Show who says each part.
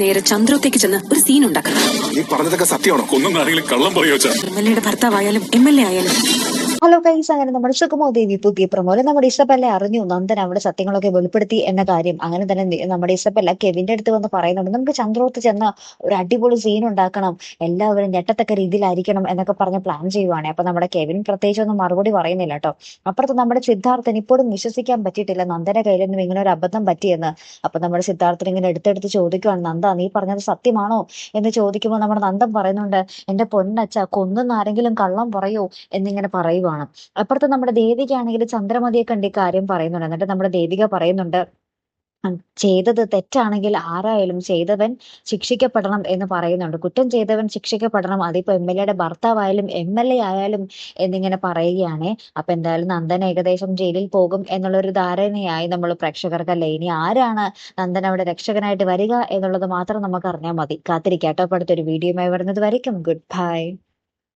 Speaker 1: നേരെ ചന്ദ്രോത്തേക്ക് ചെന്ന് ഒരു സീൻ ഉണ്ടാക്കണം.
Speaker 2: നീ പറഞ്ഞതൊക്കെ സത്യമാണോ? ഒന്നും ആരെങ്കിലും കള്ളം പറയോ?
Speaker 1: MLA യുടെ ഭർത്താവായാലും MLA ആയാലും.
Speaker 3: ഹലോ ഗൈസ്, അങ്ങനെ നമ്മുടെ സുഗമോദേവി പുതിയ പ്രമോല് നമ്മുടെ ഇസബെല്ല അറിഞ്ഞു നന്ദൻ അവിടെ സത്യങ്ങളൊക്കെ വെളിപ്പെടുത്തി എന്ന കാര്യം. അങ്ങനെ തന്നെ നമ്മുടെ ഇസബെല്ല കെവിന്റെ അടുത്ത് വന്ന് പറയുന്നുണ്ട്, നമുക്ക് ചന്ദ്രോത്ത് ചെന്ന് ഒരു അടിപൊളി സീൻ ഉണ്ടാക്കണം, എല്ലാവരും ഞെട്ടത്തക്ക രീതിയിലായിരിക്കണം എന്നൊക്കെ പറഞ്ഞ് പ്ലാൻ ചെയ്യുവാണ്. അപ്പൊ നമ്മുടെ കെവിൻ പ്രത്യേകിച്ചൊന്നും മറുപടി പറയുന്നില്ല കേട്ടോ. അപ്പുറത്ത് നമ്മുടെ സിദ്ധാർത്ഥൻ ഇപ്പോഴും വിശ്വസിക്കാൻ പറ്റിയിട്ടില്ല നന്ദന്റെ കയ്യിൽ നിന്നും ഇങ്ങനെ ഒരു അബദ്ധം പറ്റിയെന്ന്. അപ്പൊ നമ്മുടെ സിദ്ധാർത്ഥൻ ഇങ്ങനെ എടുത്തെടുത്ത് ചോദിക്കുവാണ്, നന്ദ നീ പറഞ്ഞത് സത്യമാണോ എന്ന് ചോദിക്കുമ്പോൾ നമ്മുടെ നന്ദൻ പറയുന്നുണ്ട്, എന്റെ പൊന്നച്ച കൊന്നെന്ന് ആരെങ്കിലും കള്ളം പറയോ എന്നിങ്ങനെ പറയുവാണ്. അപ്പുറത്ത് നമ്മുടെ ദേവികയാണെങ്കിൽ ചന്ദ്രമതിയെ കണ്ട് കാര്യം പറയുന്നുണ്ട്. എന്നിട്ട് നമ്മുടെ ദേവിക പറയുന്നുണ്ട്, ചെയ്തത് തെറ്റാണെങ്കിൽ ആരായാലും ചെയ്തവൻ ശിക്ഷിക്കപ്പെടണം എന്ന് പറയുന്നുണ്ട്. കുറ്റം ചെയ്തവൻ ശിക്ഷിക്കപ്പെടണം, അതിപ്പോ MLA ഭർത്താവായാലും MLA ആയാലും എന്നിങ്ങനെ പറയുകയാണ്. അപ്പൊ എന്തായാലും നന്ദൻ ഏകദേശം ജയിലിൽ പോകും എന്നുള്ളൊരു ധാരണയായി നമ്മൾ പ്രേക്ഷകർക്കല്ലേ. ഇനി ആരാണ് നന്ദൻ അവിടെ രക്ഷകനായിട്ട് വരിക എന്നുള്ളത് മാത്രം നമുക്ക് അറിഞ്ഞാൽ മതി. കാത്തിരിക്കാട്ടോ. അപ്പൊ അടുത്തൊരു വീഡിയോയുമായി വരുന്നത് വരയ്ക്കും ഗുഡ് ബൈ.